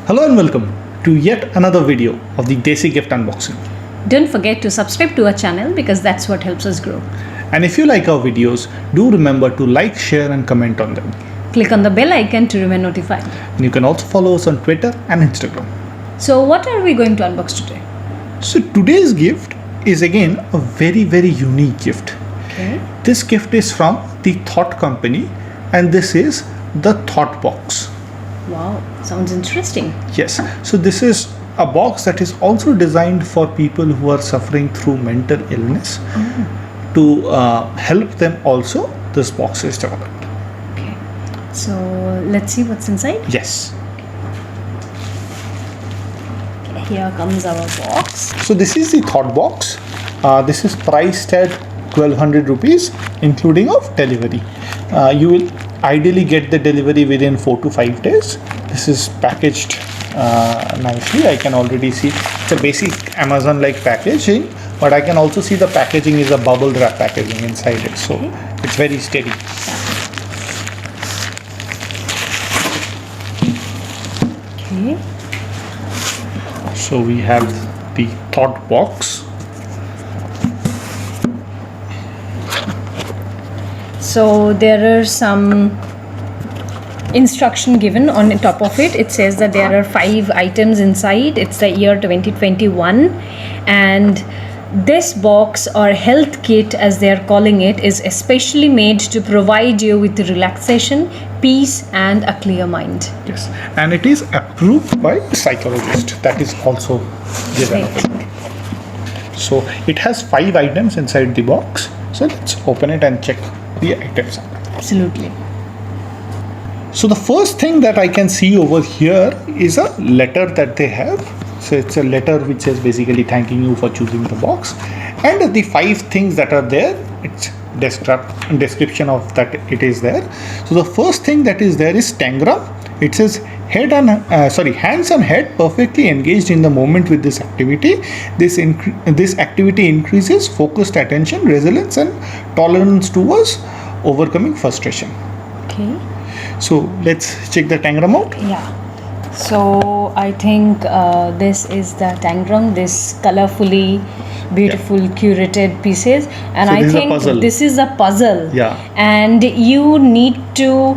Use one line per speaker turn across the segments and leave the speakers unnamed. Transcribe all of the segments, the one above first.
Hello and welcome to yet another video of the Desi Gift Unboxing.
Don't forget to subscribe to our channel because that's what helps us grow.
And if you like our videos, do remember to like, share and comment on them.
Click on the bell icon to remain notified.
And you can also follow us on Twitter and Instagram.
So what are we going to unbox today?
So today's gift is again a very unique gift.
Okay.
This gift is from the Thought Company and this is the Thought Box.
Wow, sounds interesting.
Yes, so this is a box that is also designed for people who are suffering through mental illness. To help them also, this box is developed.
Okay. So let's see what's inside.
Yes.
Okay, here comes our box.
So this is the Thought Box. This is priced at 1200 rupees including of delivery. You will ideally get the delivery within 4 to 5 days. This is packaged nicely. I can already see it's a basic Amazon like packaging, but I can also see the packaging is a bubble wrap packaging inside it, so it's very steady.
Okay.
So we have the Thought Box.
So there are some instruction given on the top of it. It says that there are 5 items inside. It's the year 2021 and this box or health kit as they are calling it is especially made to provide you with relaxation, peace and a clear mind.
Yes, and it is approved by a psychologist. That is also given. So it has 5 items inside the box. So let's open it and check the items.
Absolutely.
So the first thing that I can see over here is a letter that they have. So it's a letter which says basically thanking you for choosing the box, and the 5 things that are there, it's description of that it is there. So the first thing that is there is Tangram. It says hands and head perfectly engaged in the moment with this activity. This activity increases focused attention, resilience and tolerance towards overcoming frustration.
Okay.
So let's check the Tangram out.
Yeah. So I think this is the Tangram, this colorfully beautiful curated pieces, and
So
I think this is a puzzle.
Yeah.
And you need to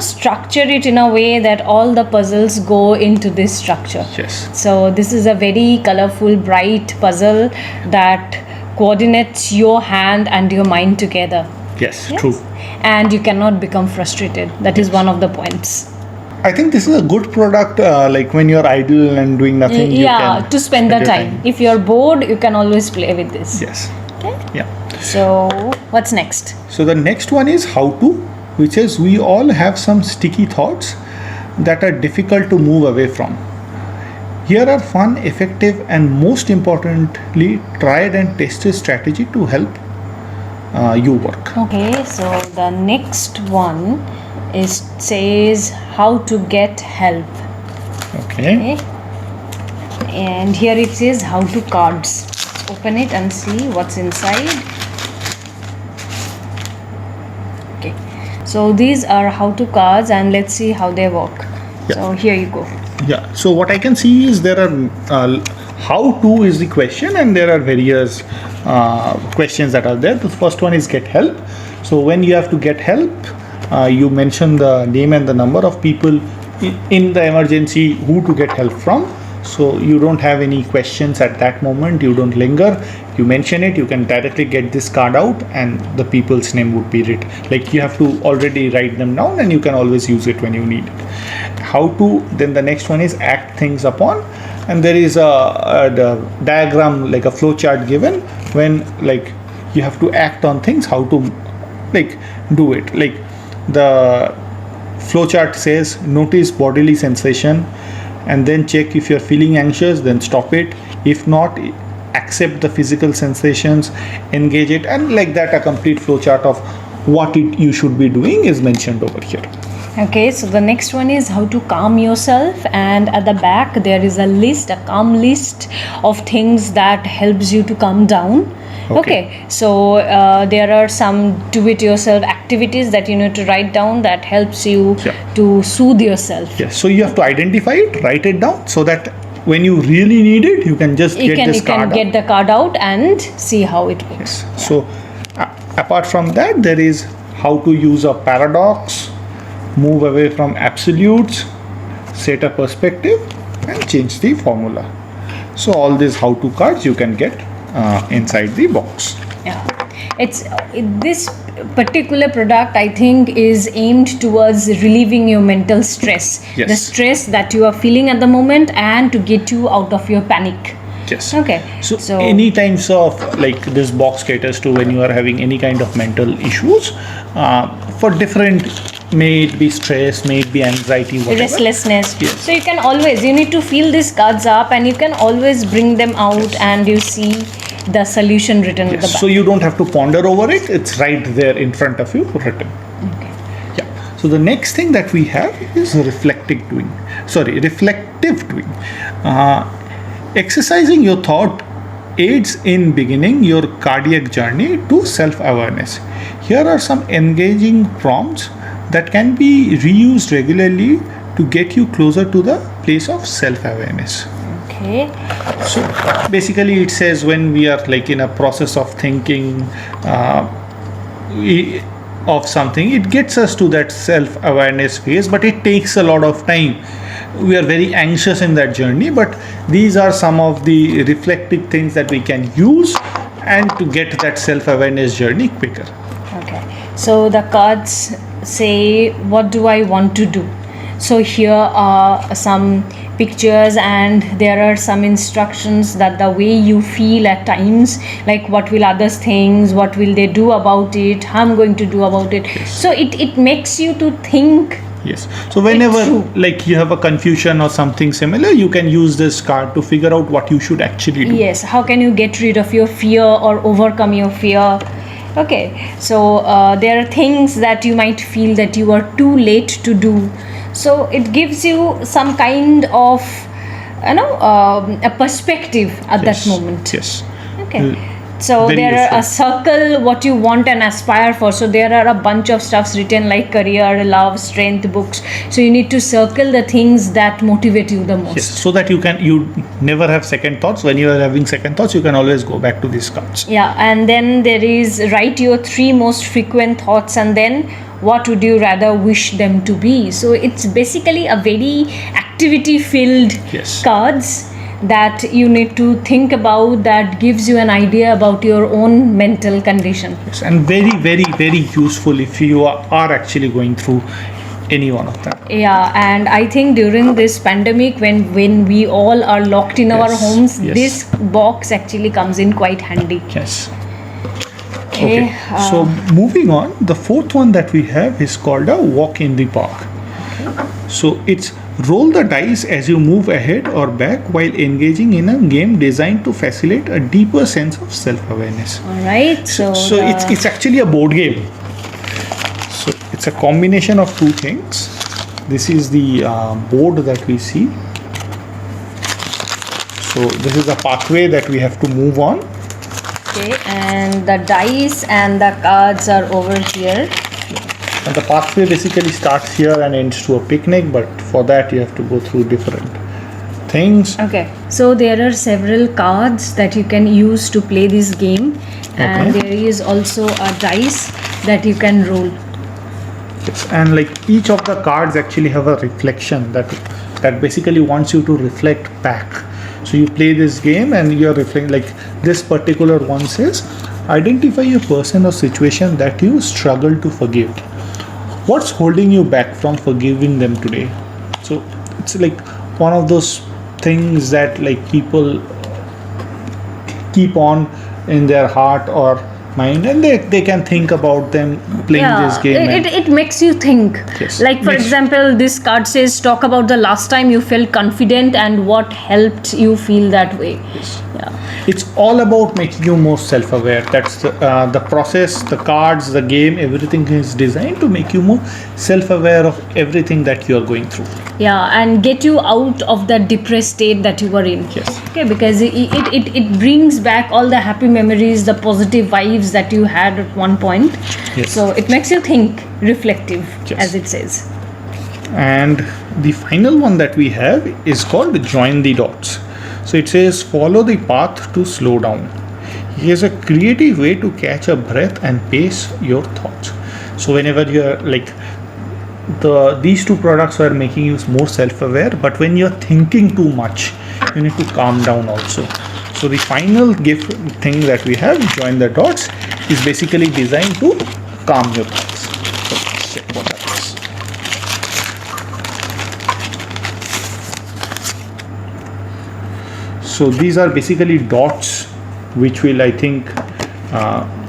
structure it in a way that all the puzzles go into this structure.
Yes.
So this is a very colorful, bright puzzle that coordinates your hand and your mind together.
Yes, true.
And you cannot become frustrated. That is one of the points.
I think this is a good product, like when you're idle and doing nothing. You can
to spend the
your
time. If you're bored, you can always play with this.
Yes.
Okay.
Yeah.
So what's next?
So the next one is how to, which is we all have some sticky thoughts that are difficult to move away from. Here are fun, effective, and most importantly, tried and tested strategy to help you work.
Okay. So the next one says how to get help.
Okay.
And here it says how to cards. Let's open it and see what's inside. Okay. So these are how to cards and let's see how they work.
Yeah.
So here you go.
Yeah. So what I can see is there are how to is the question and there are various questions that are there. The first one is get help. So when you have to get help, you mention the name and the number of people in the emergency who to get help from. So you don't have any questions at that moment. You don't linger. You mention it. You can directly get this card out and the people's name would be written. Like you have to already write them down and you can always use it when you need it. How to, then the next one is act things upon. And there is the diagram, like a flow chart given when like you have to act on things, how to like do it. Like the flowchart says notice bodily sensation and then check if you're feeling anxious, then stop it. If not, accept the physical sensations, engage it, and like that a complete flowchart of what you should be doing is mentioned over here.
Okay, so the next one is how to calm yourself, and at the back there is a calm list of things that helps you to calm down. Okay, so there are some do-it-yourself activities that you need to write down that helps you
Yeah.
to soothe yourself.
Yes. So you have to identify it, write it down, so that when you really need it, you can just
You
get
can
this card out.
get the card out and see how it works.
So, apart from that, there is how to use a paradox, move away from absolutes, set a perspective, and change the formula. So, all these how-to cards you can get inside the box.
Yeah, it's this particular product I think is aimed towards relieving your mental stress,
Yes.
the stress that you are feeling at the moment, and to get you out of your panic.
Yes.
Okay,
So, any times of like this box caters to when you are having any kind of mental issues for different, may it be stress, may it be anxiety, whatever.
restlessness.
Yes.
So you need to fill these cards up, and you can always bring them out, and you see the solution written at the back.
So you don't have to ponder over it; it's right there in front of you, written.
Okay.
Yeah. So the next thing that we have is reflective doing. Exercising your thought aids in beginning your cardiac journey to self-awareness. Here are some engaging prompts that can be reused regularly to get you closer to the place of self-awareness.
Okay.
So basically it says when we are like in a process of thinking of something, it gets us to that self-awareness phase, but it takes a lot of time. We are very anxious in that journey, but these are some of the reflective things that we can use and to get that self-awareness journey quicker.
Okay, so the cards say, what do I want to do? So here are some pictures, and there are some instructions that the way you feel at times, like what will others think, what will they do about it, how I'm going to do about it. So it makes you to think.
Yes. So whenever
true.
like you have a confusion or something similar, you can use this card to figure out what you should actually do.
Yes, how can you get rid of your fear or overcome your fear? Okay, so there are things that you might feel that you are too late to do. So it gives you some kind of, a perspective at
Yes.
that moment.
Yes.
Okay. So
Very
there are a
useful.
circle what you want and aspire for. So there are a bunch of stuffs written like career, love, strength, books. So you need to circle the things that motivate you the most.
Yes. So that you never have second thoughts. When you are having second thoughts, you can always go back to these cards.
Yeah, and then there is write your 3 most frequent thoughts, and then what would you rather wish them to be. So it's basically a very activity filled
Yes.
cards that you need to think about, that gives you an idea about your own mental condition.
Yes. And very, very, very useful if you are actually going through any one of them.
Yeah, and I think during this pandemic, when we all are locked in our
Yes,
homes,
yes.
this box actually comes in quite handy.
Yes.
Okay,
Okay. So moving on, the fourth one that we have is called a walk in the park. So it's roll the dice as you move ahead or back while engaging in a game designed to facilitate a deeper sense of self-awareness.
all right. So
It's actually a board game. So it's a combination of two things. This is the board that we see. So this is a pathway that we have to move on.
okay, and the dice and the cards are over here.
And the pathway basically starts here and ends to a picnic, but for that you have to go through different things.
Okay, so there are several cards that you can use to play this game, and
Okay.
there is also a dice that you can roll.
Yes. And like each of the cards actually have a reflection that basically wants you to reflect back. So you play this game and you're reflecting, like this particular one says, identify a person or situation that you struggle to forgive. What's holding you back from forgiving them today? So it's like one of those things that like people keep on in their heart or mind, and they can think about them playing this game.
It makes you think.
Yes.
Like for
Makes-
example, this card says talk about the last time you felt confident and what helped you feel that way.
Yes.
Yeah.
It's all about making you more self-aware. That's the process, the cards, the game, everything is designed to make you more self-aware of everything that you are going through.
Yeah, and get you out of that depressed state that you were in.
Yes.
Okay, because it brings back all the happy memories, the positive vibes that you had at one point.
Yes.
So it makes you think, reflective,
Yes.
as it says.
And the final one that we have is called join the dots. So it says follow the path to slow down. Here's a creative way to catch a breath and pace your thoughts. So whenever you're like these two products are making you more self-aware, but when you're thinking too much, you need to calm down also. So the final gift thing that we have, join the dots, is basically designed to calm your thoughts. So let's check what that is. So these are basically dots which will, I think,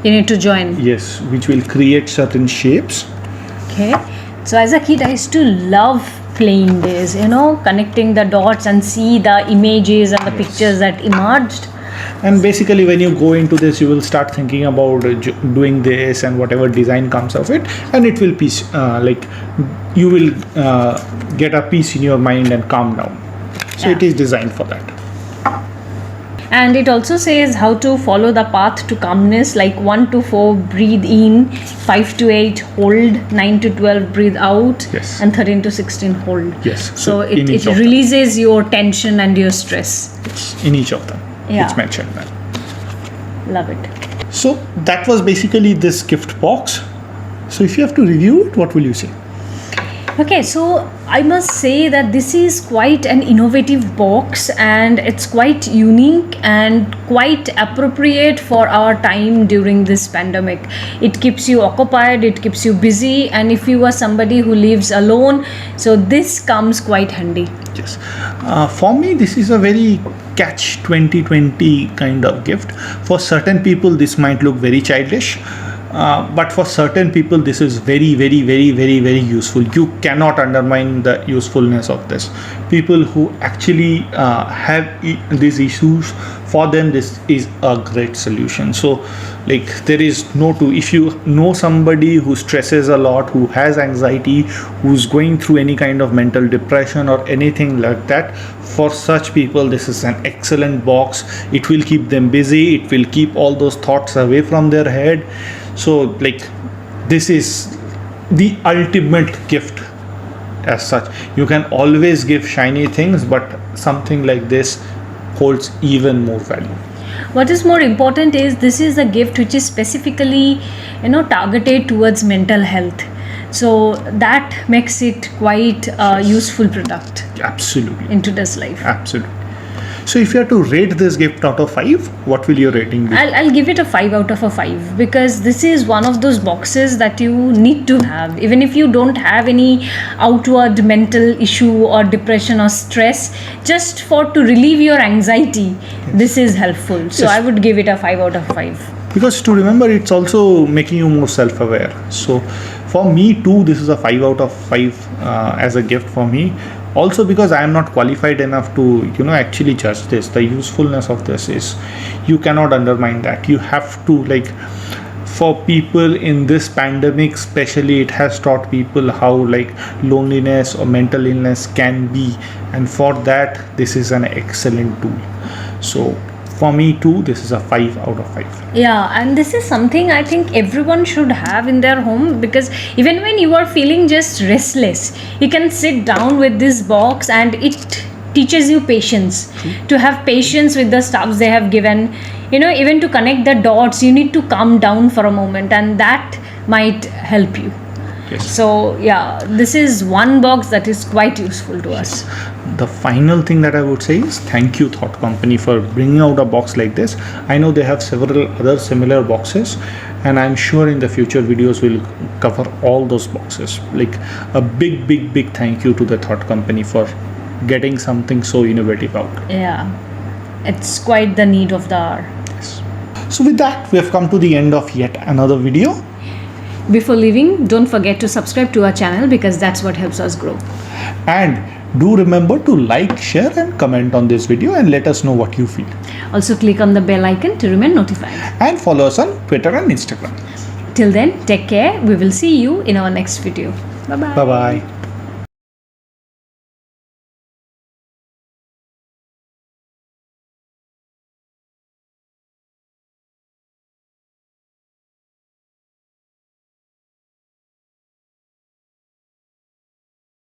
You need to join.
yes, which will create certain shapes.
Okay. So as a kid, I used to love playing this, connecting the dots and see the images and the
Yes.
pictures that emerged.
And basically when you go into this, you will start thinking about doing this and whatever design comes of it, and it will you will get a peace in your mind and calm down. So it
Yeah.
is designed for that.
And it also says how to follow the path to calmness, like 1 to 4 breathe in, 5 to 8 hold, 9 to 12 breathe out,
Yes.
and 13 to 16 hold.
Yes.
So
in
it
each of them.
releases your tension and your stress.
Yes, in each of them.
Yeah.
It's mentioned that.
Love it.
So that was basically this gift box. So if you have to review it, what will you say?
Okay, so I must say that this is quite an innovative box, and it's quite unique and quite appropriate for our time during this pandemic. It keeps you occupied, it keeps you busy, and if you are somebody who lives alone, so this comes quite handy.
Yes. For me, this is a very catch 2020 kind of gift. For certain people, this might look very childish. But for certain people, this is very, very, very, very, very useful. You cannot undermine the usefulness of this. People who actually have these issues, for them, this is a great solution. So, like, there is no two. If you know somebody who stresses a lot, who has anxiety, who's going through any kind of mental depression or anything like that, for such people, this is an excellent box. It will keep them busy. It will keep all those thoughts away from their head. So like this is the ultimate gift as such. You can always give shiny things, but something like this holds even more value.
What is more important is this is a gift which is specifically targeted towards mental health, so that makes it quite a useful product
Absolutely.
in today's life.
Absolutely. So if you have to rate this gift out of 5, what will your rating be?
I'll give it a 5 out of a 5, because this is one of those boxes that you need to have. Even if you don't have any outward mental issue or depression or stress, just to relieve your anxiety, this is helpful. So
Yes.
I would give it a 5 out of 5.
Because to remember, it's also making you more self-aware. So for me too, this is a 5 out of 5 as a gift for me. Also because I am not qualified enough to actually judge this. The usefulness of this is, you cannot undermine that. You have to, like, for people in this pandemic especially, it has taught people how like loneliness or mental illness can be, and for that this is an excellent tool. So for me too, this is a 5 out of 5.
Yeah, and this is something I think everyone should have in their home, because even when you are feeling just restless, you can sit down with this box and it teaches you patience. To have patience with the stuffs they have given, even to connect the dots, you need to calm down for a moment, and that might help you.
Yes.
So yeah, this is one box that is quite useful to us.
The final thing that I would say is thank you, Thought Company, for bringing out a box like this. I know they have several other similar boxes, and I'm sure in the future videos will cover all those boxes. Like a big, big, big thank you to the Thought Company for getting something so innovative out.
Yeah, it's quite the need of the hour.
Yes. So with that, we have come to the end of yet another video.
Before leaving, don't forget to subscribe to our channel, because that's what helps us grow.
And Do remember to like, share and comment on this video and let us know what you feel.
Also click on the bell icon to remain notified.
And follow us on Twitter and Instagram.
Till then, take care. We will see you in our next video. Bye bye.
Bye bye.